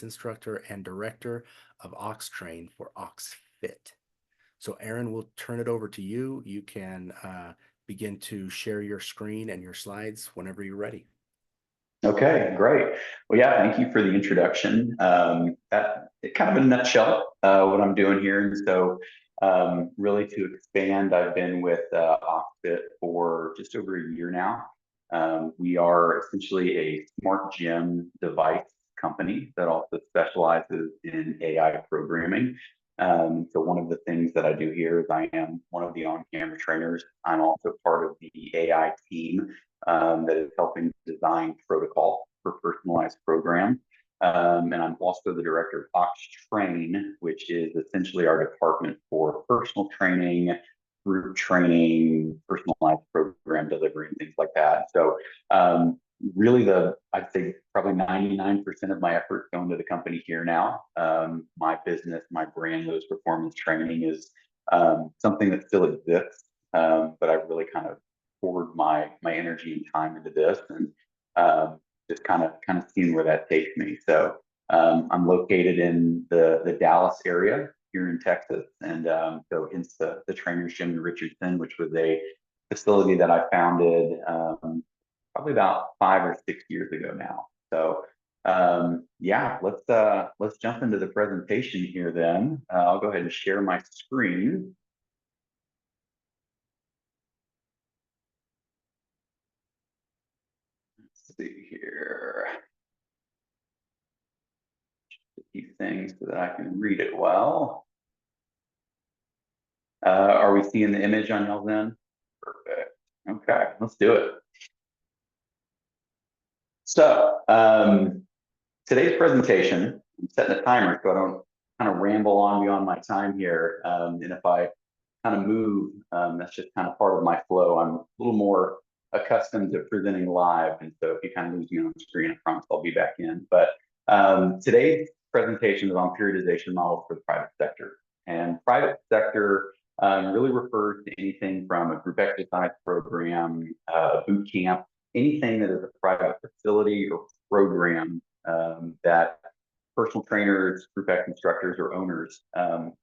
fitness instructor and director of Ox Train for OxFit. So Erin, we'll turn it over to you. You can begin to share your screen and your slides whenever you're ready. Okay, great. Well, yeah, thank you for the introduction. That kind of in a nutshell, what I'm doing here. And so really to expand, I've been with OxFit for just over a year now. We are essentially a smart gym device company that also specializes in AI programming. So one of the things that I do here is I am one of the on-camera trainers. I'm also part of the AI team that is helping design protocol for personalized programs. And I'm also the director of Ox Train, which is essentially our department for personal training, group training, personalized program delivery, and things like that. So really I'd say probably 99% of my effort going to the company here now. My business, my brand, Those Performance Training is something that still exists, but I've really kind of poured my energy and time into this, and just kind of seeing where that takes me. So I'm located in the Dallas area here in Texas, and so hence the Trainers Gym in Richardson, which was a facility that I founded probably about 5 or 6 years ago now. So yeah, let's jump into the presentation here then. I'll go ahead and share my screen. Let's see here. A few things so that I can read it well. Are we seeing the image on y'all's end? Perfect. Okay, let's do it. So today's presentation, I'm setting a timer so I don't kind of ramble on beyond my time here. And if I kind of move, that's just kind of part of my flow. I'm a little more accustomed to presenting live. And so if you kind of lose me on the screen, I promise I'll be back in. But today's presentation is on periodization models for the private sector. And private sector really refers to anything from a group exercise program, boot camp, anything that is a private facility or program that personal trainers, group X instructors, or owners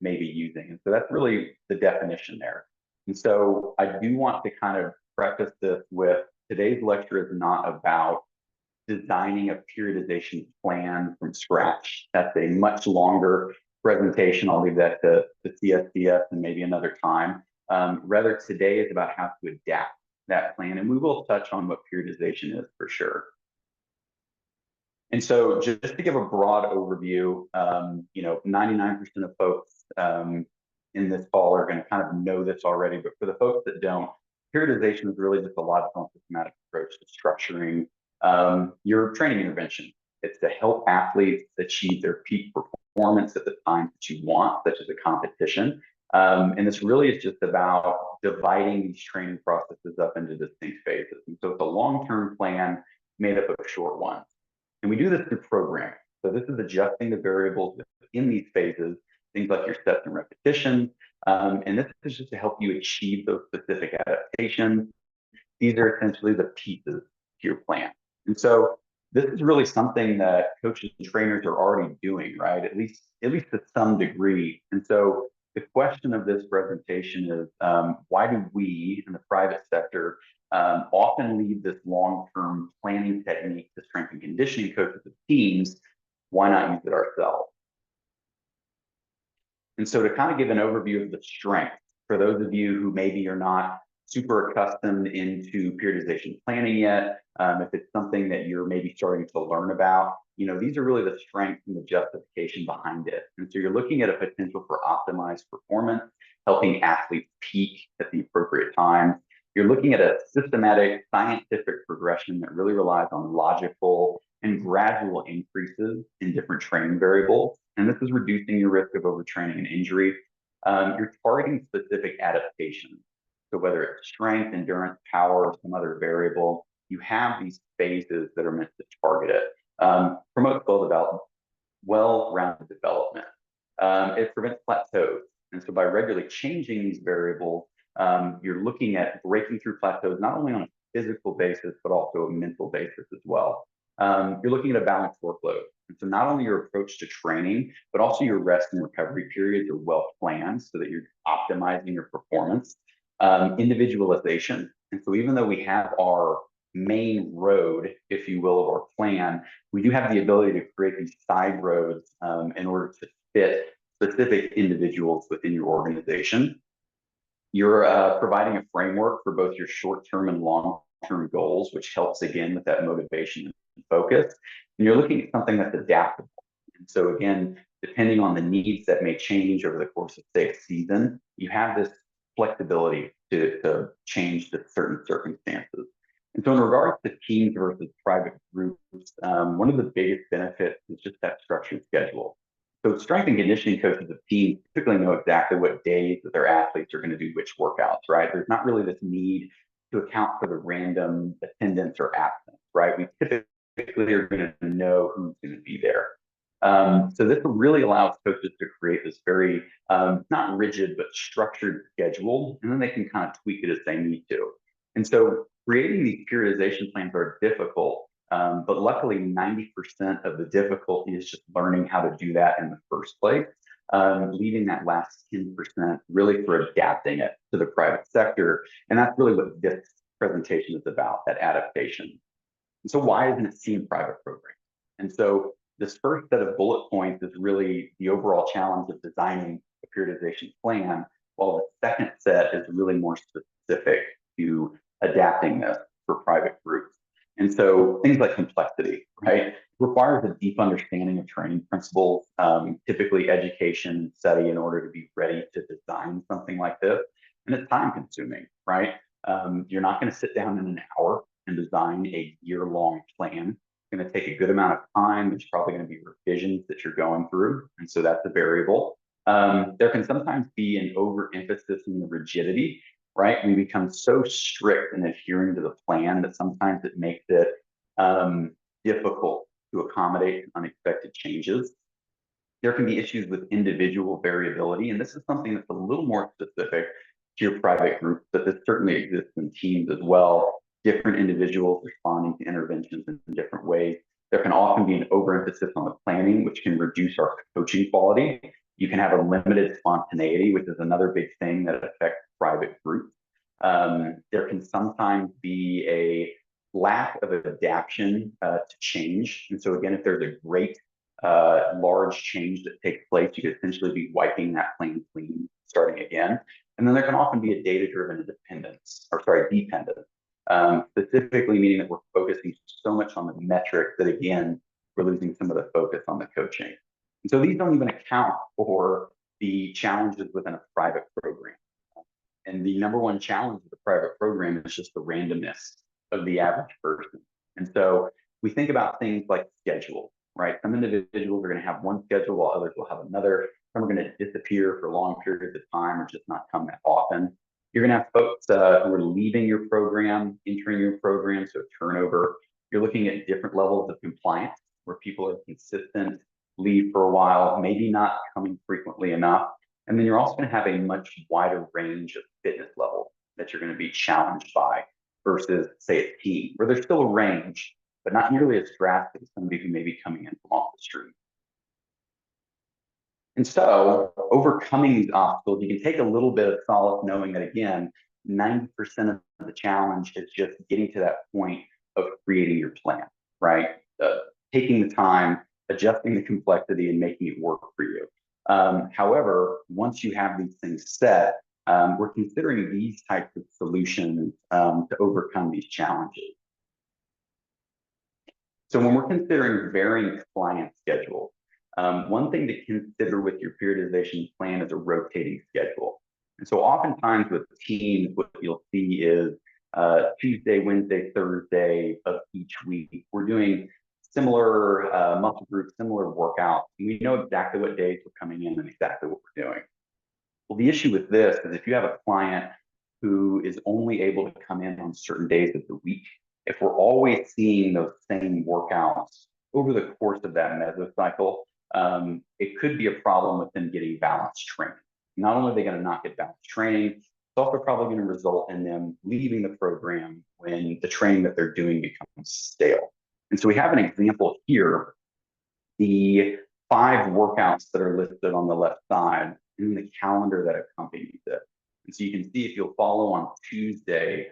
may be using. And so that's really the definition there. And so I do want to kind of preface this with today's lecture is not about designing a periodization plan from scratch. That's a much longer presentation. I'll leave that to CSDS and maybe another time. Rather, today is about how to adapt that plan. And we will touch on what periodization is for sure. And so just to give a broad overview, 99% of folks in this call are going to kind of know this already, but for the folks that don't, periodization is really just a logical and systematic approach to structuring your training intervention. It's to help athletes achieve their peak performance at the time that you want, such as a competition. And this really is just about dividing these training processes up into distinct phases. And so it's a long-term plan made up of short ones. And we do this through programming. So this is adjusting the variables in these phases, things like your steps and repetitions. And this is just to help you achieve those specific adaptations. These are essentially the pieces to your plan. And so this is really something that coaches and trainers are already doing, right? At least to some degree. And so the question of this presentation is, why do we in the private sector often leave this long-term planning technique to strength and conditioning coaches of teams? Why not use it ourselves? And so to kind of give an overview of the strengths, for those of you who maybe are not super accustomed into periodization planning yet, if it's something that you're maybe starting to learn about, these are really the strengths and the justification behind it. And so you're looking at a potential for optimized performance, helping athletes peak at the appropriate times. You're looking at a systematic scientific progression that really relies on logical and gradual increases in different training variables. And this is reducing your risk of overtraining and injury. You're targeting specific adaptations. So whether it's strength, endurance, power, or some other variable, you have these phases that are meant to target it. Promotes well-rounded development. It prevents plateaus. And so by regularly changing these variables, you're looking at breaking through plateaus, not only on a physical basis, but also a mental basis as well. you're looking at a balanced workload. And so not only your approach to training, but also your rest and recovery periods are well planned so that you're optimizing your performance. Individualization. And so even though we have our main road, if you will, of our plan, we do have the ability to create these side roads in order to fit specific individuals within your organization. You're providing a framework for both your short-term and long-term goals, which helps again with that motivation and focus. And you're looking at something that's adaptable. And so again, depending on the needs that may change over the course of, say, a season, you have this flexibility to change to certain circumstances. And so in regards to teams versus private groups, one of the biggest benefits is just that structured schedule. So strength and conditioning coaches of teams typically know exactly what days that their athletes are going to do which workouts, right? There's not really this need to account for the random attendance or absence, right? We typically are going to know who's going to be there. So this really allows coaches to create this very, not rigid, but structured schedule, and then they can kind of tweak it as they need to. And so creating these periodization plans are difficult, but luckily 90% of the difficulty is just learning how to do that in the first place, leaving that last 10% really for adapting it to the private sector. And that's really what this presentation is about, that adaptation. And so why isn't it seen in private programs? And so this first set of bullet points is really the overall challenge of designing a periodization plan, while the second set is really more specific to adapting this for private groups. And so things like complexity, right, requires a deep understanding of training principles, typically education study in order to be ready to design something like this. And it's time consuming, right? You're not going to sit down in an hour and design a year-long plan. It's going to take a good amount of time. There's probably going to be revisions that you're going through. And so that's a variable. There can sometimes be an overemphasis in the rigidity, right? We become so strict in adhering to the plan that sometimes it makes it difficult to accommodate unexpected changes. There can be issues with individual variability, and this is something that's a little more specific to your private group, but this certainly exists in teams as well. Different individuals responding to interventions in different ways. There can often be an overemphasis on the planning, which can reduce our coaching quality. You can have a limited spontaneity, which is another big thing that affects private groups. There can sometimes be a lack of adaptation to change. And so again, if there's a great large change that takes place, you could essentially be wiping that plan clean, starting again. And then there can often be a data-driven dependence, specifically meaning that we're focusing so much on the metrics that, again, we're losing some of the focus on the coaching. And so these don't even account for the challenges within a private program. And the number one challenge of the private program is just the randomness of the average person. And so we think about things like schedule, right? Some individuals are going to have one schedule while others will have another. Some are going to disappear for long periods of time or just not come that often. You're going to have folks who are leaving your program, entering your program, so turnover. You're looking at different levels of compliance where people are consistent, leave for a while, maybe not coming frequently enough. And then you're also going to have a much wider range of fitness levels that you're going to be challenged by versus, say, a team, where there's still a range, but not nearly as drastic as somebody who may be coming in from off the street. And so overcoming these obstacles, you can take a little bit of solace knowing that, again, 90% of the challenge is just getting to that point of creating your plan, right? Taking the time, adjusting the complexity, and making it work for you. However, once you have these things set, we're considering these types of solutions to overcome these challenges. So when we're considering varying client schedules, one thing to consider with your periodization plan is a rotating schedule. And so oftentimes with teams, what you'll see is Tuesday, Wednesday, Thursday of each week, we're doing similar muscle groups, similar workouts. And we know exactly what days we're coming in and exactly what we're doing. Well, the issue with this is if you have a client who is only able to come in on certain days of the week, if we're always seeing those same workouts over the course of that mesocycle, it could be a problem with them getting balanced training. Not only are they going to not get balanced training, it's also probably going to result in them leaving the program when the training that they're doing becomes stale. And so we have an example here, the 5 workouts that are listed on the left side and the calendar that accompanies it. And so you can see if you'll follow on Tuesday,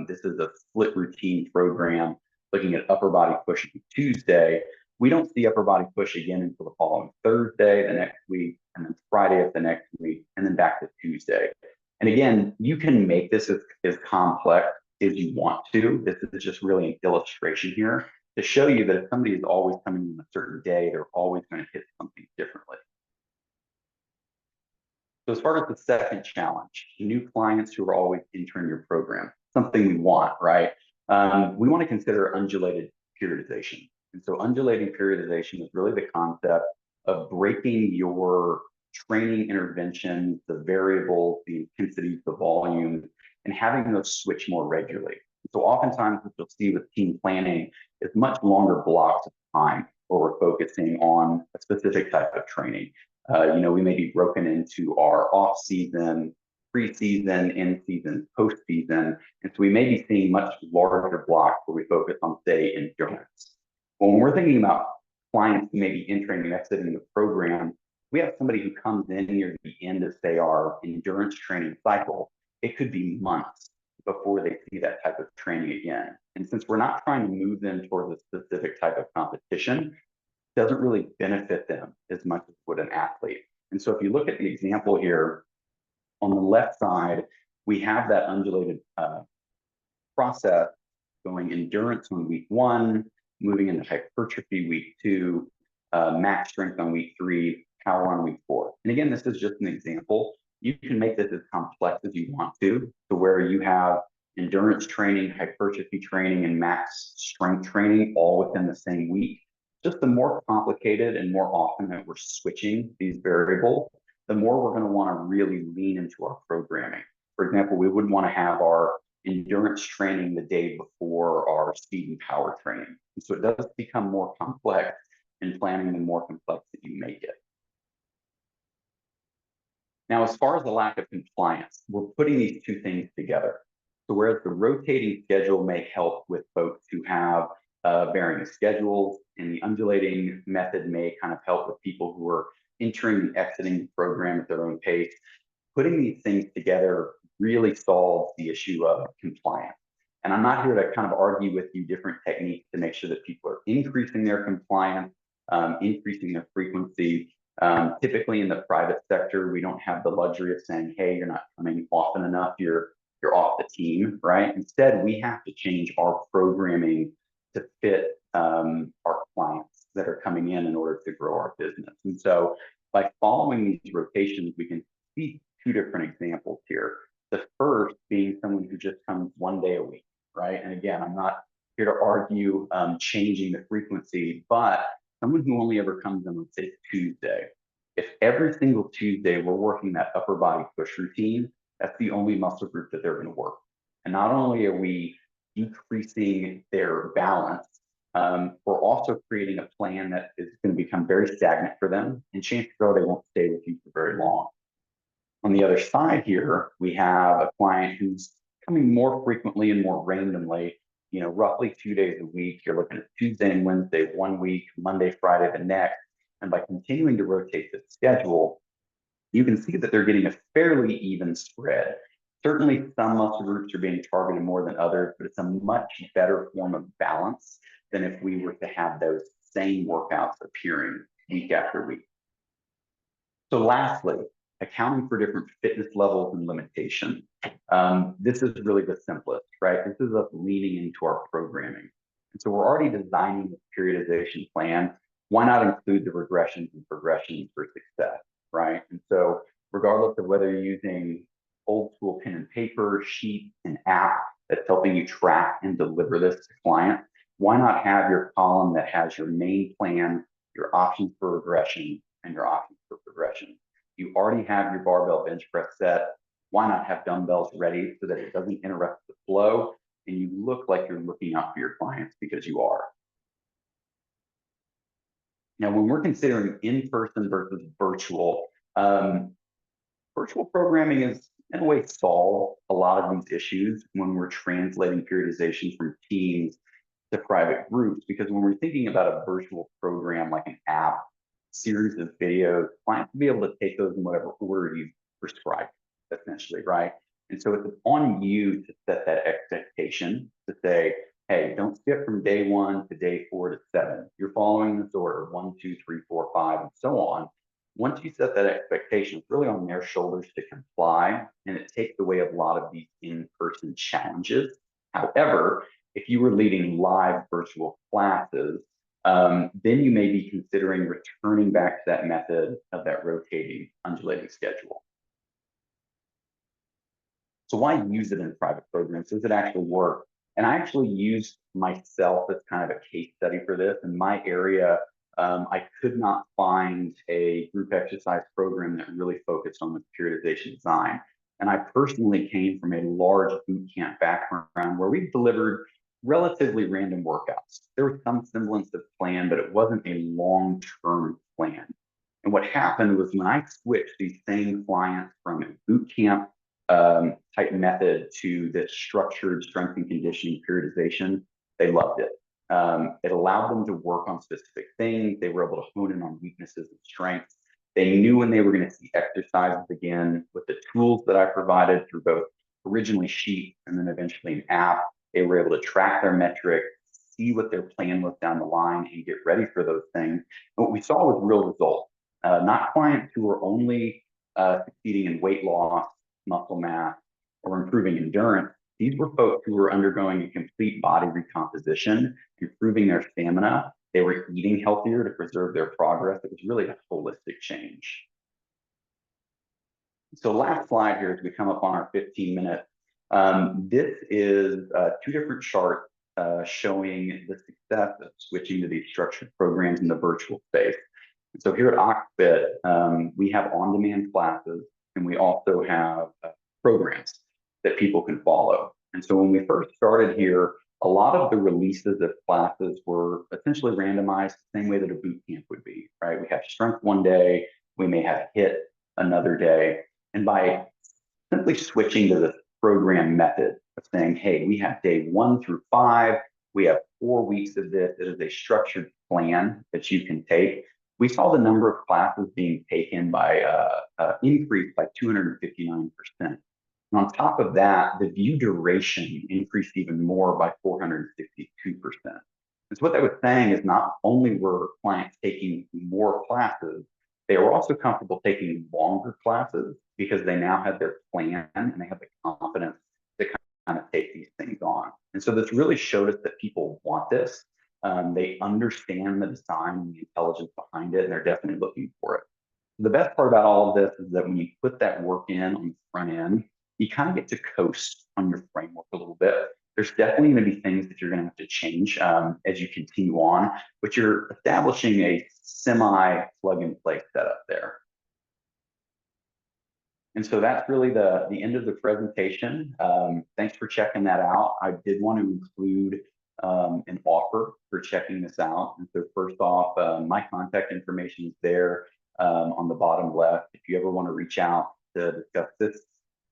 this is a split routine program looking at upper body push on Tuesday. We don't see upper body push again until the following Thursday, the next week, and then Friday of the next week, and then back to Tuesday. And again, you can make this as complex as you want to. This is just really an illustration here to show you that if somebody is always coming in a certain day, they're always going to hit something differently. So as far as the second challenge, new clients who are always entering your program, something we want, right? We want to consider undulated periodization. And so undulating periodization is really the concept of breaking your training interventions, the variables, the intensities, the volumes, and having those switch more regularly. So oftentimes what you'll see with team planning is much longer blocks of time where we're focusing on a specific type of training. We may be broken into our off season, pre-season, in season, post-season. And so we may be seeing much larger blocks where we focus on, say, endurance. When we're thinking about clients who may be entering and exiting the program, we have somebody who comes in near the end of, say, our endurance training cycle. It could be months before they see that type of training again. And since we're not trying to move them towards a specific type of competition, doesn't really benefit them as much as would an athlete. And so if you look at the example here, on the left side, we have that undulated process going endurance on week 1, moving into hypertrophy week 2, max strength on week 3, power on week 4. And again, this is just an example. You can make this as complex as you want to where you have endurance training, hypertrophy training, and max strength training all within the same week. Just the more complicated and more often that we're switching these variables, the more we're going to want to really lean into our programming. For example, we wouldn't want to have our endurance training the day before our speed and power training. And so it does become more complex in planning, the more complex that you make it. Now, as far as the lack of compliance, we're putting these two things together. So whereas the rotating schedule may help with folks who have varying schedules, and the undulating method may kind of help with people who are entering and exiting the program at their own pace, putting these things together really solves the issue of compliance. And I'm not here to kind of argue with you different techniques to make sure that people are increasing their compliance, increasing their frequency. Typically in the private sector, we don't have the luxury of saying, hey, you're not coming often enough, you're off the team, right? Instead, we have to change our programming to fit our clients that are coming in order to grow our business. And so by following these rotations, we can see 2 different examples here. The first being someone who just comes 1 day a week, right? And again, I'm not here to argue changing the frequency, but someone who only ever comes in, let's say, Tuesday. If every single Tuesday we're working that upper body push routine, that's the only muscle group that they're going to work. And not only are we decreasing their balance, we're also creating a plan that is going to become very stagnant for them, and chances are they won't stay with you for very long. On the other side here, we have a client who's coming more frequently and more randomly, roughly 2 days a week. You're looking at Tuesday and Wednesday 1 week, Monday, Friday the next. And by continuing to rotate the schedule, you can see that they're getting a fairly even spread. Certainly some muscle groups are being targeted more than others, but it's a much better form of balance than if we were to have those same workouts appearing week after week. So lastly, accounting for different fitness levels and limitations. This is really the simplest, right? This is us leaning into our programming. And so we're already designing the periodization plan. Why not include the regressions and progressions for success, right? And so regardless of whether you're using old school pen and paper, sheet, and app that's helping you track and deliver this to clients, why not have your column that has your main plan, your options for regression, and your options for progression? You already have your barbell bench press set. Why not have dumbbells ready so that it doesn't interrupt the flow and you look like you're looking out for your clients, because you are. Now, when we're considering in-person versus virtual, virtual programming is in a way solve a lot of these issues when we're translating periodization from teams to private groups, because when we're thinking about a virtual program like an app, series of videos, clients will be able to take those in whatever order you prescribe, essentially, right? And so it's on you to set that expectation to say, hey, don't skip from day 1 to day 4 to 7. You're following this order 1, 2, 3, 4, 5, and so on. Once you set that expectation, it's really on their shoulders to comply, and it takes away a lot of these in-person challenges. However, if you were leading live virtual classes, then you may be considering returning back to that method of that rotating, undulating schedule. So why use it in private programs? Does it actually work? And I actually used myself as kind of a case study for this. In my area, I could not find a group exercise program that really focused on the periodization design. And I personally came from a large boot camp background where we delivered relatively random workouts. There was some semblance of plan, but it wasn't a long-term plan. And what happened was when I switched these same clients from a boot camp type method to this structured strength and conditioning periodization, they loved it. It allowed them to work on specific things. They were able to hone in on weaknesses and strengths. They knew when they were going to see exercises again with the tools that I provided through both originally sheets and then eventually an app. They were able to track their metrics, see what their plan was down the line, and get ready for those things. And what we saw was real results. Not clients who were only succeeding in weight loss, muscle mass, or improving endurance. These were folks who were undergoing a complete body recomposition, improving their stamina. They were eating healthier to preserve their progress. It was really a holistic change. So last slide here as we come up on our 15-minute. This is 2 different charts showing the success of switching to these structured programs in the virtual space. So here at OxFit, we have on-demand classes, and we also have programs that people can follow. And so when we first started here, a lot of the releases of classes were essentially randomized the same way that a boot camp would be, right? We have strength one day, we may have HIIT another day. And by simply switching to the program method of saying, hey, we have day 1 through 5, we have 4 weeks of this. It is a structured plan that you can take. We saw the number of classes being taken by increased by 259%. And on top of that, the view duration increased even more by 462%. And so what that was saying is not only were clients taking more classes, they were also comfortable taking longer classes because they now had their plan and they have the confidence to kind of take these things on. And so this really showed us that people want this. They understand the design and the intelligence behind it, and they're definitely looking for it. The best part about all of this is that when you put that work in on the front end, you kind of get to coast on your framework a little bit. There's definitely going to be things that you're going to have to change as you continue on, but you're establishing a semi plug and play setup there. And so that's really the end of the presentation. Thanks for checking that out. I did want to include an offer for checking this out. And so first off, my contact information is there on the bottom left. If you ever want to reach out to discuss this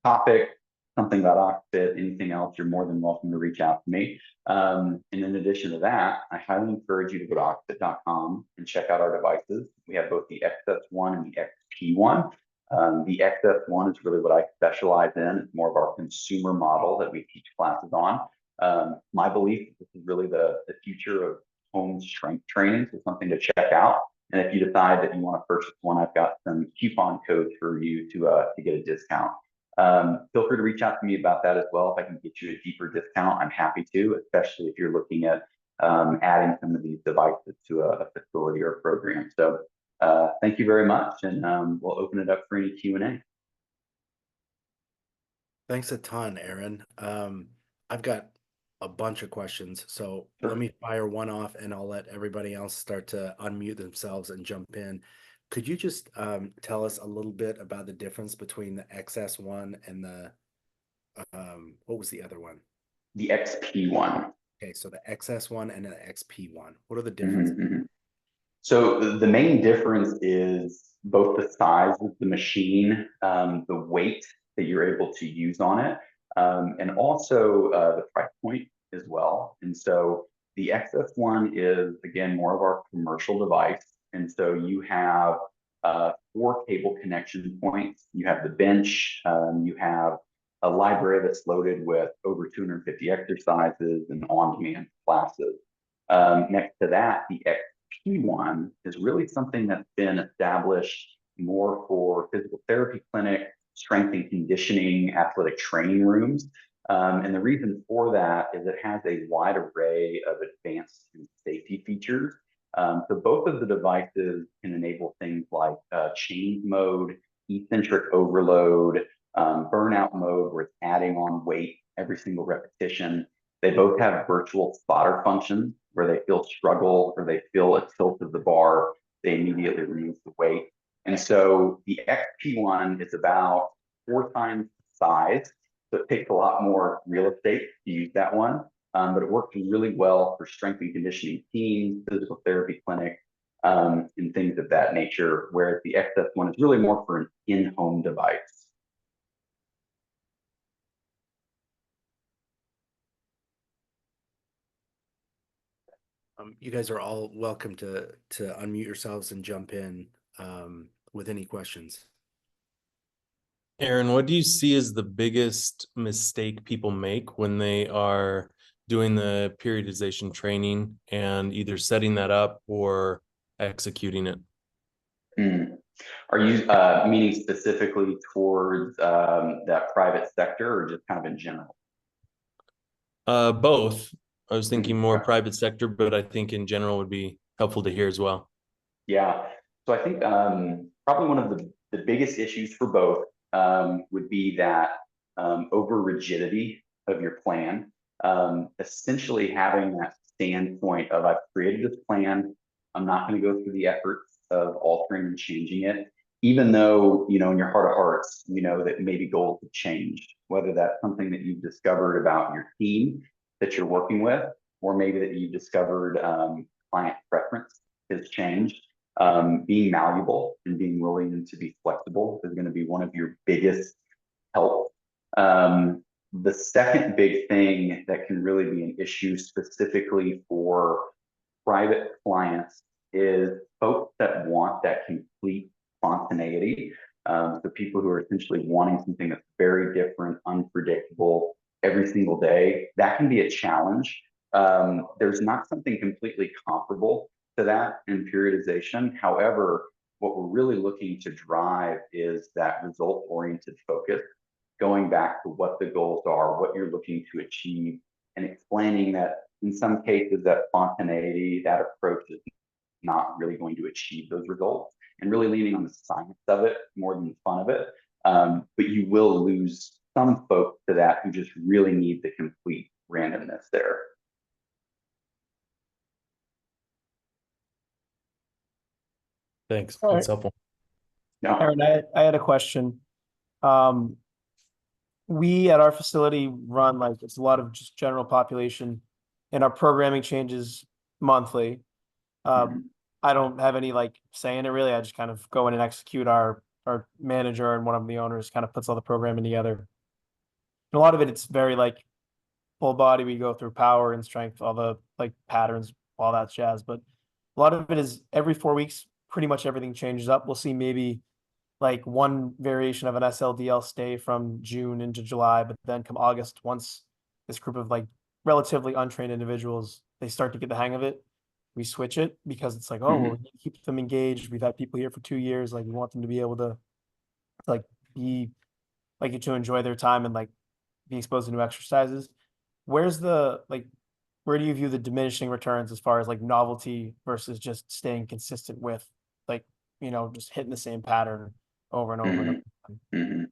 topic, something about OxFit, anything else, you're more than welcome to reach out to me. And in addition to that, I highly encourage you to go to oxfit.com and check out our devices. We have both the XS1 and the XP1. The XS1 is really what I specialize in. It's more of our consumer model that we teach classes on. My belief is this is really the future of home strength training, so something to check out. And if you decide that you want to purchase one, I've got some coupon codes for you to get a discount. Feel free to reach out to me about that as well. If I can get you a deeper discount, I'm happy to, especially if you're looking at adding some of these devices to a facility or a program. So thank you very much, and we'll open it up for any Q&A. Thanks a ton, Erin. I've got a bunch of questions, so Sure. let me fire one off and I'll let everybody else start to unmute themselves and jump in. Could you just tell us a little bit about the difference between the XS1 and the, what was the other one? The XP1. Okay, so the XS1 and the XP1. What are the Mm-hmm, differences? mm-hmm. So the main difference is both the size of the machine, the weight that you're able to use on it, and also the price point as well. And so The XS1 is, again, more of our commercial device. And so you have 4 cable connection points. You have the bench, you have a library that's loaded with over 250 exercises and on-demand classes. Next to that, the XP1 is really something that's been established more for physical therapy clinic, strength and conditioning, athletic training rooms. And the reason for that is it has a wide array of advanced and safety features. So both of the devices can enable things like change mode, eccentric overload, burnout mode, where it's adding on weight every single repetition. They both have virtual spotter functions where they feel struggle or they feel a tilt of the bar, they immediately remove the weight. And so the XP1 is about 4 times the size. So it takes a lot more real estate to use that one. But it works really well for strength and conditioning teams, physical therapy clinics, and things of that nature, whereas the XS1 is really more for an in-home device. You guys are all welcome to unmute yourselves and jump in with any questions. Erin, what do you see as the biggest mistake people make when they are doing the periodization training and either setting that up or executing it? Are you meaning specifically towards that private sector or just kind of in general? Both. I was thinking more Okay. private sector, but I think in general would be helpful to hear as well. Yeah. So I think probably one of the biggest issues for both would be that over rigidity of your plan. Essentially having that standpoint of I've created this plan. I'm not going to go through the efforts of altering and changing it, even though, you know, in your heart of hearts, you know that maybe goals have changed, whether that's something that you've discovered about your team that you're working with, or maybe that you've discovered client preference has changed. Being malleable and being willing to be flexible is going to be one of your biggest help. The second big thing that can really be an issue specifically for private clients is folks that want that complete spontaneity. So people who are essentially wanting something that's very different, unpredictable every single day, that can be a challenge. There's not something completely comparable to that in periodization. However, what we're really looking to drive is that result-oriented focus, going back to what the goals are, what you're looking to achieve, and explaining that in some cases that spontaneity, that approach is not really going to achieve those results, and really leaning on the science of it more than the fun of it. But you will lose some folks to that who just really need the complete randomness there. Thanks. All That's right. helpful. No. Erin, I had a question. We at our facility run like it's a lot of just general population, and our programming changes monthly. I don't have any like say in it really. I just kind of go in and execute. Our manager and one of the owners kind of puts all the programming together. And a lot of it's very like full body. We go through power and strength, all the like patterns, all that jazz. But a lot of it is every 4 weeks, pretty much everything changes up. We'll see maybe like one variation of an SLDL stay from June into July, but then come August, once this group of like relatively untrained individuals, they start to get the hang of it, we switch it because it's like, oh, well, we need to keep them engaged. We've had people here for 2 years. Like we want them to be able to like be like to enjoy their time and like be exposed to new exercises. Where's the like where do you view the diminishing returns as far as like novelty versus just staying consistent with like, you know, just hitting the same pattern over and over and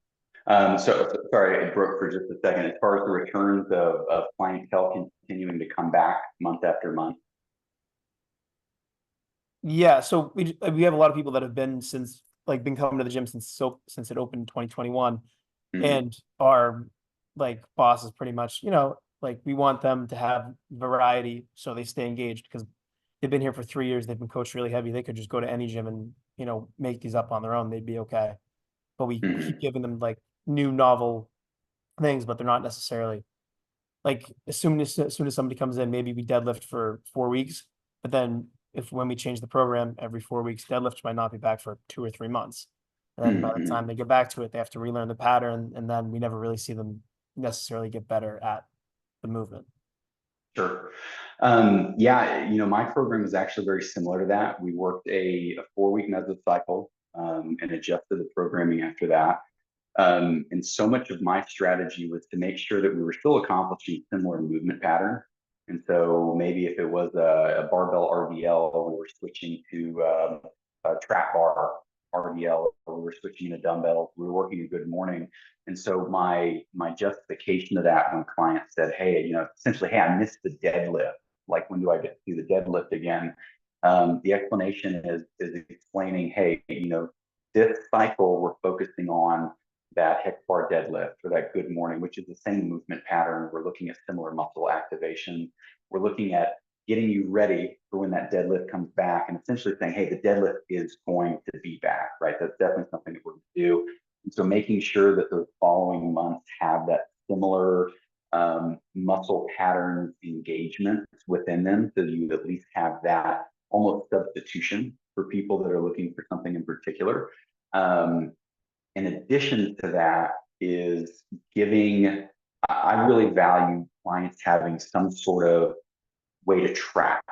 over? So sorry, it broke for just a second. As far as the returns of clientele continuing to come back month after month. Yeah, so we have a lot of people that have been since like been coming to the gym since it opened in 2021, and our like boss is pretty much, you know, like we want them to have variety so they stay engaged because they've been here for 3 years, they've been coached really heavy. They could just go to any gym and, you know, make these up on their own, they'd be okay. But we keep giving them like new novel things, but they're not necessarily like as soon as somebody comes in, maybe we deadlift for 4 weeks, but then when we change the program every 4 weeks, deadlift might not be back for 2 or 3 months. And then by the time they get back to it, they have to relearn the pattern, and then we never really see them necessarily get better at the movement. Sure. Yeah, my program is actually very similar to that. We worked a 4-week mesocycle and adjusted the programming after that. And so much of my strategy was to make sure that we were still accomplishing similar movement pattern. And so maybe if it was a barbell RDL, we were switching to a trap bar RDL, or we were switching to dumbbells. We were working a good morning. And so my justification to that when clients said, hey, essentially, hey, I missed the deadlift. Like, when do I get to do the deadlift again? The explanation is explaining, hey, this cycle we're focusing on that hex bar deadlift or that good morning, which is the same movement pattern. We're looking at similar muscle activation. We're looking at getting you ready for when that deadlift comes back, and essentially saying, hey, the deadlift is going to be back, right? That's definitely something that we're going to do. And so making sure that the following months have that similar muscle pattern engagement within them, so you at least have that almost substitution for people that are looking for something in particular. In addition to that is I really value clients having some sort of way to track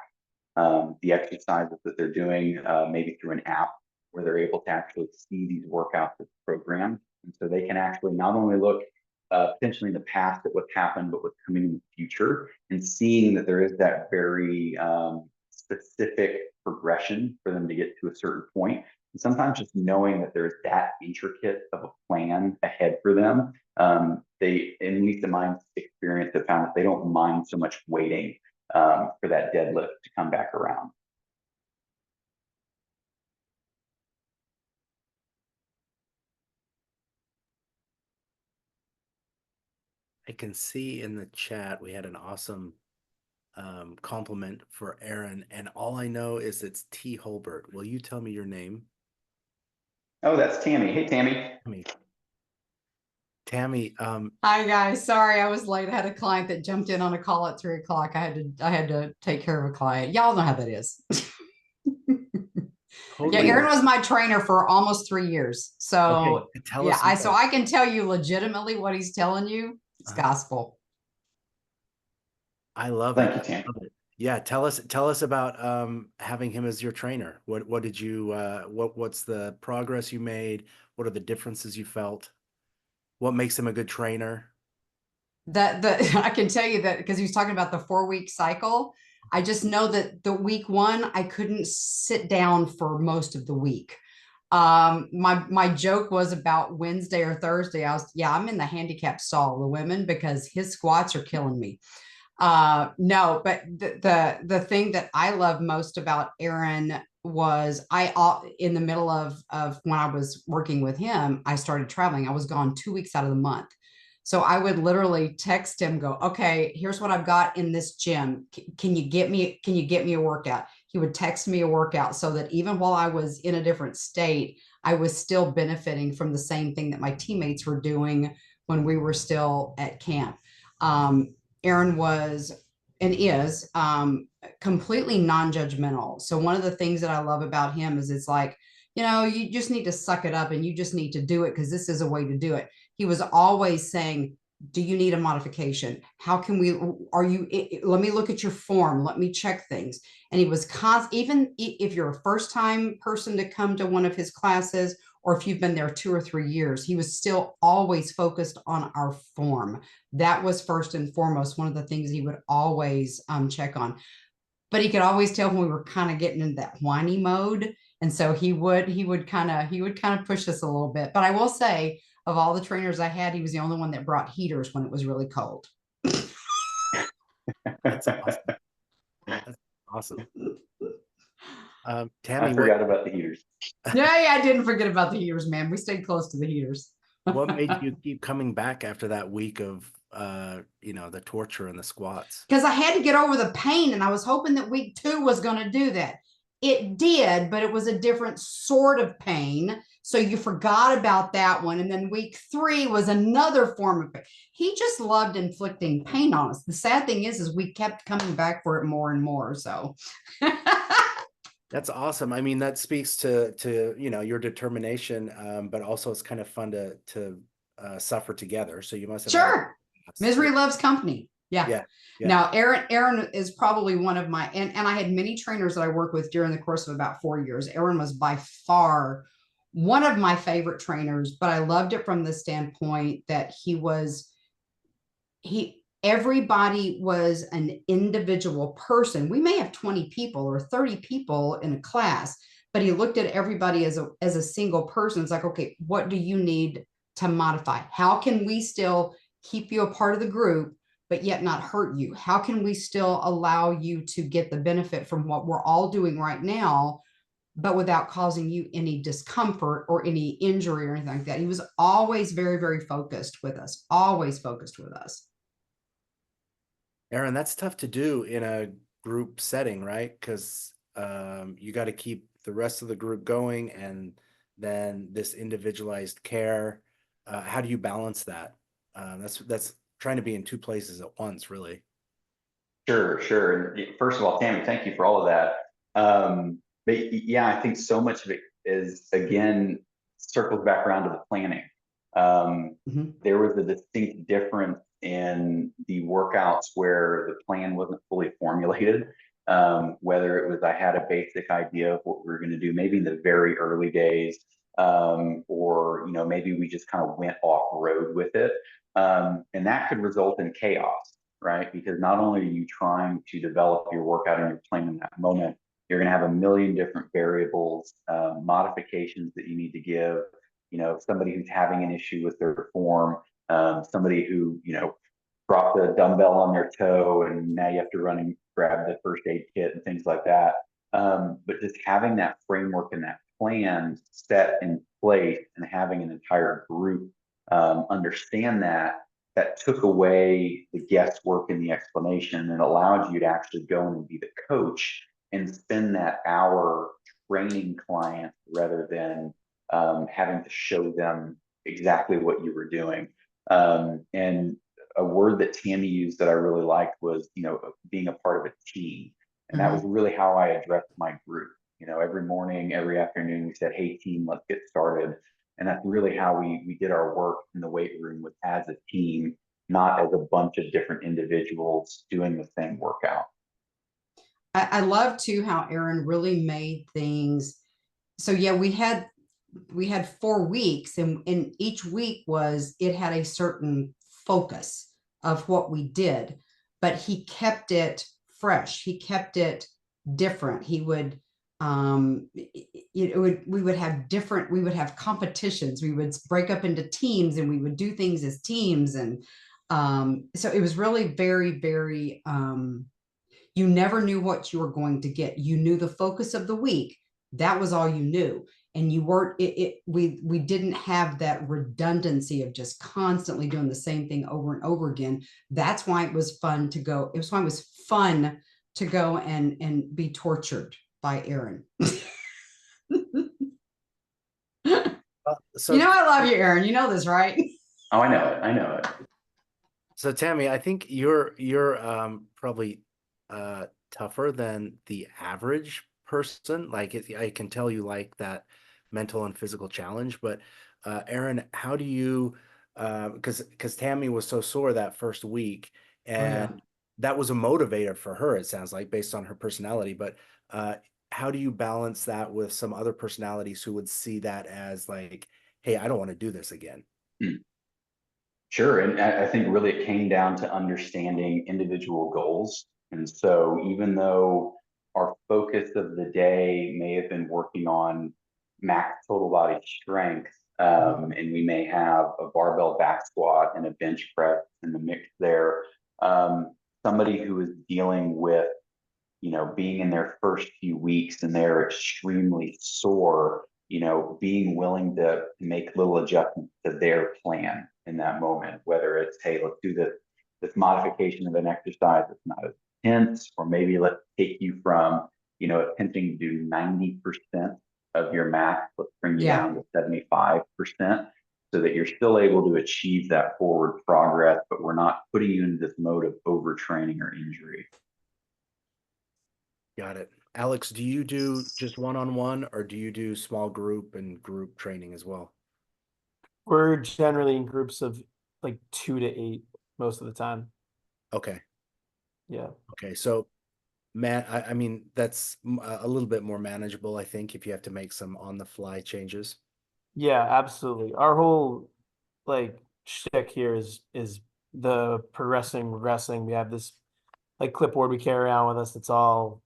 the exercises that they're doing, maybe through an app where they're able to actually see these workouts that's programmed. And so they can actually not only look potentially in the past at what's happened, but what's coming in the future, and seeing that there is that very specific progression for them to get to a certain point. And sometimes just knowing that there's that intricate of a plan ahead for them, they, at least in my experience, have found that they don't mind so much waiting for that deadlift to come back around. I can see in the chat we had an awesome compliment for Erin, and all I know is it's T. Holbert. Will you tell me your name? Oh, that's Tammy. Hey, Tammy. Tammy. Hi guys, sorry I was late. I had a client that jumped in on a call at 3 o'clock. I had to take care of a client. Y'all know how that is. Yeah, Erin was my trainer for almost 3 years. So okay, tell us yeah, so I can tell you legitimately what he's telling you. It's gospel. I love Thank it. you, Tammy. Love it. Yeah, tell us about having him as your trainer. What did you what's the progress you made? What are the differences you felt? What makes him a good trainer? I can tell you that because he was talking about the 4-week cycle. I just know that the week 1, I couldn't sit down for most of the week. My joke was about Wednesday or Thursday. I'm in the handicap stall, the women, because his squats are killing me. No, but the thing that I love most about Erin was in the middle of when I was working with him, I started traveling. I was gone 2 weeks out of the month. So I would literally text him, go, okay, here's what I've got in this gym. Can you get me a workout? He would text me a workout, so that even while I was in a different state, I was still benefiting from the same thing that my teammates were doing when we were still at camp. Erin was and is completely non-judgmental. So one of the things that I love about him is it's like, you just need to suck it up and you just need to do it because this is a way to do it. He was always saying, do you need a modification? How can let me look at your form. Let me check things. And he was even if you're a first time person to come to one of his classes, or if you've been there 2 or 3 years, he was still always focused on our form. That was first and foremost one of the things he would always check on. But he could always tell when we were kind of getting into that whiny mode. And so he would kind of push us a little bit. But I will say, of all the trainers I had, he was the only one that brought heaters when it was really cold. That's awesome. That's awesome. Tammy, I forgot about the heaters. Yeah, I didn't forget about the heaters, man. We stayed close to the heaters. What made you keep coming back after that week of the torture and the squats? Because I had to get over the pain, and I was hoping that week 2 was going to do that. It did, but it was a different sort of pain. So you forgot about that one. And then week 3 was another form of pain. He just loved inflicting pain on us. The sad thing is we kept coming back for it more and more. So That's awesome. I mean, that speaks to your determination, but also it's kind of fun to suffer together. So you must have had sure. Misery loves company. Yeah. Yeah. Now, Erin is probably one of my, and I had many trainers that I worked with during the course of about 4 years. Erin was by far one of my favorite trainers, but I loved it from the standpoint that everybody was an individual person. We may have 20 people or 30 people in a class, but he looked at everybody as a single person. It's like, okay, what do you need to modify? How can we still keep you a part of the group, but yet not hurt you? How can we still allow you to get the benefit from what we're all doing right now, but without causing you any discomfort or any injury or anything like that? He was always very, very focused with us, always focused with us. Erin, that's tough to do in a group setting, right? Because you got to keep the rest of the group going, and then this individualized care. How do you balance that? That's trying to be in 2 places at once, really. Sure. And first of all, Tammy, thank you for all of that. But yeah, I think so much of it is, again, circles back around to the planning. There was a distinct difference in the workouts where the plan wasn't fully formulated. Whether it was I had a basic idea of what we were going to do, maybe in the very early days, or maybe we just kind of went off road with it, and that could result in chaos, right? Because not only are you trying to develop your workout and your plan in that moment, you're going to have a million different variables, modifications that you need to give. Somebody who's having an issue with their form, somebody who, dropped a dumbbell on their toe and now you have to run and grab the first aid kit and things like that. But just having that framework and that plan set in place and having an entire group understand that took away the guesswork and the explanation and allowed you to actually go in and be the coach and spend that hour training clients rather than having to show them exactly what you were doing. And a word that Tammy used that I really liked was, being a part of a team. And that was really how I addressed my group. Every morning, every afternoon, we said, hey, team, let's get started. And that's really how we did our work in the weight room, was as a team, not as a bunch of different individuals doing the same workout. I love too how Erin really made things. So yeah, we had 4 weeks, and each week had a certain focus of what we did, but he kept it fresh. He kept it different. He would we would have competitions. We would break up into teams and we would do things as teams. And so it was really very, very, you never knew what you were going to get. You knew the focus of the week. That was all you knew. And you weren't, we didn't have that redundancy of just constantly doing the same thing over and over again. That's why it was fun to go. It was why it was fun to go and be tortured by Erin. So I love you, Erin. You know this, right? Oh, I know it. So Tammy, I think you're probably tougher than the average person. Like I can tell you like that mental and physical challenge, but Erin, how do you because Tammy was so sore that first week, and that was a motivator for her, it sounds like, based on her personality. But how do you balance that with some other personalities who would see that as like, hey, I don't want to do this again? Sure. And I think really it came down to understanding individual goals. And so even though our focus of the day may have been working on max total body strength, and we may have a barbell back squat and a bench press in the mix there, somebody who is dealing with, being in their first few weeks and they're extremely sore, being willing to make little adjustments to their plan in that moment, whether it's, hey, let's do this modification of an exercise that's not as intense, or maybe let's take you from attempting to do 90% of your max, let's bring you Yeah. down to 75%, so that you're still able to achieve that forward progress, but we're not putting you into this mode of overtraining or injury. Got it. Alex, do you do just one-on-one or do you do small group and group training as well? We're generally in groups of like 2 to 8 most of the time. Okay. Yeah. Okay. So, Matt, I mean, that's a little bit more manageable, I think, if you have to make some on-the-fly changes. Yeah, absolutely. Our whole like shtick here is the progressing, regressing. We have this like clipboard we carry around with us. It's all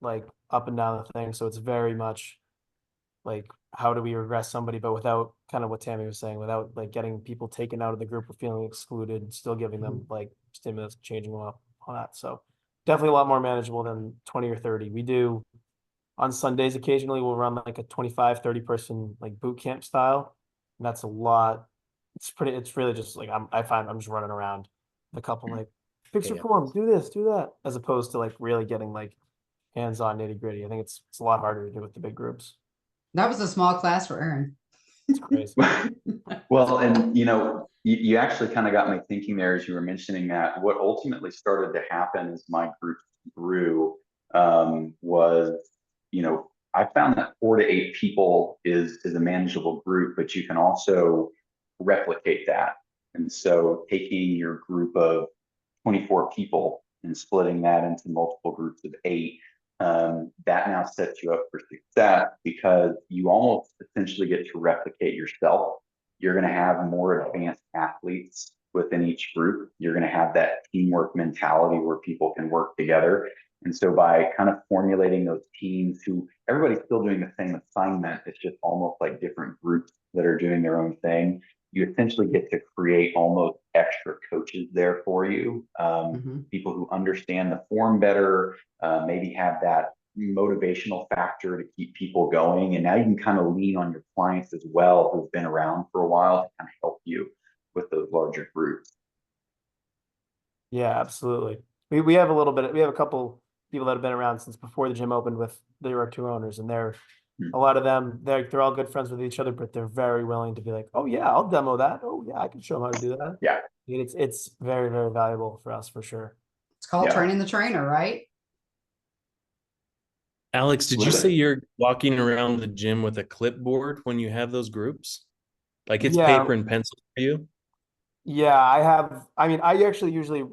like up and down the thing. So it's very much like how do we regress somebody, but without kind of what Tammy was saying, without like getting people taken out of the group or feeling excluded, still giving them like stimulus, changing them up on that. So definitely a lot more manageable than 20 or 30. We do on Sundays occasionally we'll run like a 25, 30 person like boot camp style. And that's a lot. It's really just like I find I'm just running around a couple like fix your Yeah. form, do this, do that, as opposed to like really getting like hands-on nitty-gritty. I think it's a lot harder to do with the big groups. That was a small class for Erin. It's crazy. Well, and you actually kind of got me thinking there as you were mentioning that. What ultimately started to happen as my group grew was, I found that 4 to 8 people is a manageable group, but you can also replicate that. And so taking your group of 24 people and splitting that into multiple groups of 8, that now sets you up for success because you almost essentially get to replicate yourself. You're going to have more advanced athletes within each group. You're going to have that teamwork mentality where people can work together. And so by kind of formulating those teams who everybody's still doing the same assignment, it's just almost like different groups that are doing their own thing. You essentially get to create almost extra coaches there for you. People who understand the form better, maybe have that motivational factor to keep people going. And now you can kind of lean on your clients as well who've been around for a while to kind of help you with those larger groups. Yeah, absolutely. We have a little bit, we have a couple people that have been around since before the gym opened with our 2 owners, and a lot of them, they're all good friends with each other, but they're very willing to be like, oh yeah, I'll demo that. Oh yeah, I can show them how to do that. Yeah. And it's very, very valuable for us for sure. It's called Yeah. training the trainer, right? Alex, did you Love it. say you're walking around the gym with a clipboard when you have those groups? Like it's Yeah. paper and pencil for you? Yeah, I actually usually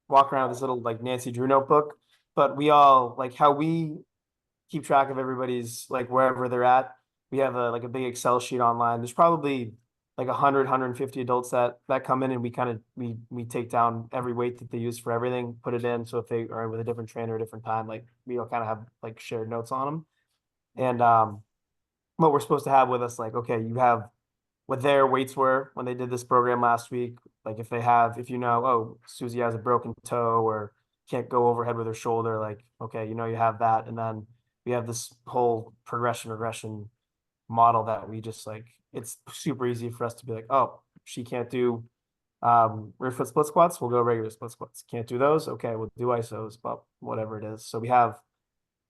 walk around with this little like Nancy Drew notebook, but we all like how we keep track of everybody's like wherever they're at. We have a like a big Excel sheet online. There's probably like 100, 150 adults that come in, and we kind of we take down every weight that they use for everything, put it in. So if they are with a different trainer at a different time, like we all kind of have like shared notes on them. And what we're supposed to have with us, like, okay, you have what their weights were when they did this program last week. Like if you know, oh, Susie has a broken toe or can't go overhead with her shoulder, like, okay, you have that. And then we have this whole regression model that we just like, it's super easy for us to be like, oh, she can't do rear foot split squats, we'll go regular split squats. Can't do those, okay, we'll do isos, but whatever it is. So we have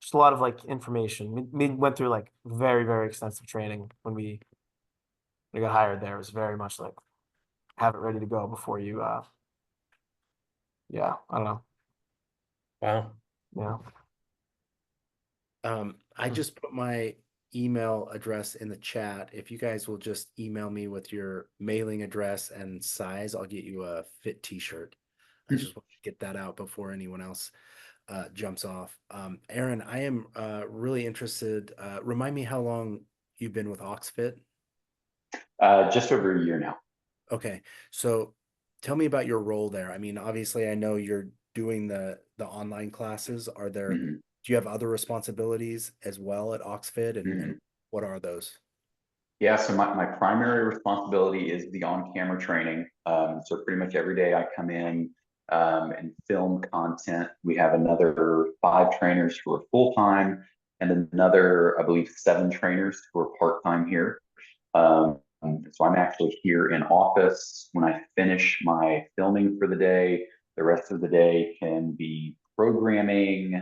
just a lot of like information. We went through like very, very extensive training when we got hired there. It was very much like have it ready to go before you yeah, I don't know. Wow. Yeah. I just put my email address in the chat. If you guys will just email me with your mailing address and size, I'll get you a fit t-shirt. I just want to get that out before anyone else jumps off. Erin, I am really interested. Remind me how long you've been with Oxfit? Just over a year now. Okay, so tell me about your role there. I mean, obviously, I know you're doing the online classes. Are there, Mhm. do you have other responsibilities as well at Oxfit, and Mhm. what are those? Yeah, so my primary responsibility is the on-camera training. So pretty much every day I come in and film content. We have another 5 trainers who are full-time and another, I believe, 7 trainers who are part-time here. So I'm actually here in office. When I finish my filming for the day, the rest of the day can be programming,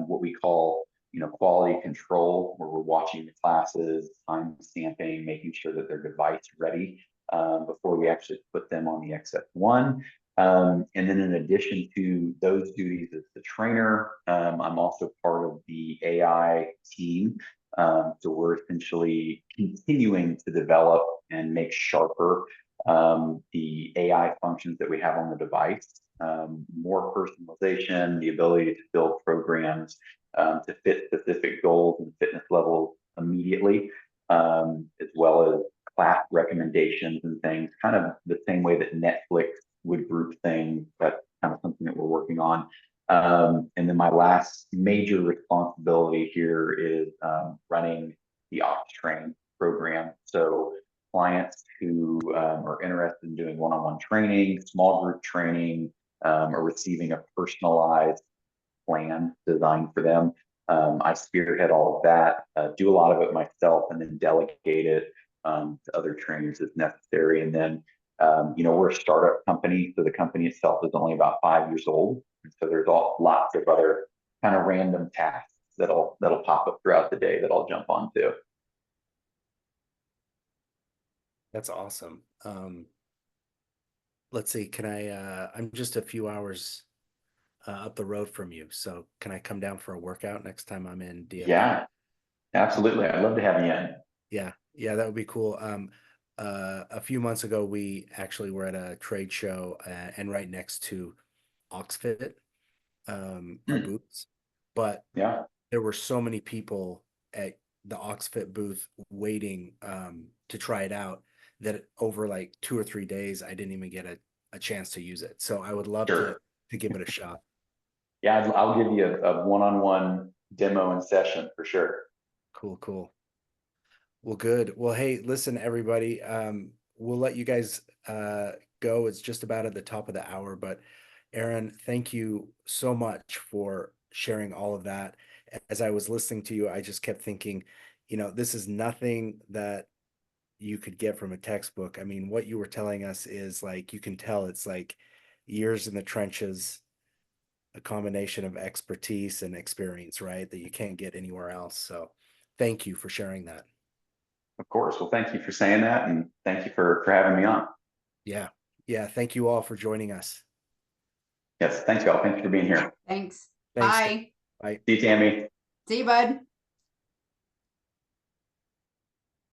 what we call quality control, where we're watching the classes, time stamping, making sure that they're device ready before we actually put them on the XF1. And then in addition to those duties as the trainer, I'm also part of the AI team. So we're essentially continuing to develop and make sharper the AI functions that we have on the device, more personalization, the ability to build programs to fit specific goals and fitness levels immediately, as well as class recommendations and things, kind of the same way that Netflix would group things. That's kind of something that we're working on. And then my last major responsibility here is running the OpsTrain program. So clients who are interested in doing one-on-one training, small group training, or receiving a personalized plan designed for them. I spearhead all of that, do a lot of it myself, and then delegate it to other trainers as necessary. And then, we're a startup company, so the company itself is only about 5 years old. And so there's lots of other kind of random tasks that'll pop up throughout the day that I'll jump onto. That's awesome. Let's see, I'm just a few hours up the road from you, so can I come down for a workout next time I'm in DFW? Yeah, absolutely. I'd love to have you in. Yeah, that would be cool. A few months ago, we actually were at a trade show, and right next to Oxfit, our booths, but Yeah. there were so many people at the Oxfit booth waiting to try it out that over like 2 or 3 days, I didn't even get a chance to use it. So I would love Sure. to give it a shot. Yeah, I'll give you a one-on-one demo and session for sure. Cool. Well, good. Well, hey, listen, everybody, we'll let you guys go. It's just about at the top of the hour, but Erin, thank you so much for sharing all of that. As I was listening to you, I just kept thinking, this is nothing that you could get from a textbook. I mean, what you were telling us is like, you can tell it's like years in the trenches, a combination of expertise and experience, right? That you can't get anywhere else. So thank you for sharing that. Of course. Well, thank you for saying that, and thank you for having me on. Yeah. Thank you all for joining us. Yes, thanks, y'all. Thank you for being here. Thanks. Thanks. Bye. Bye. See you, Tammy. See you, bud.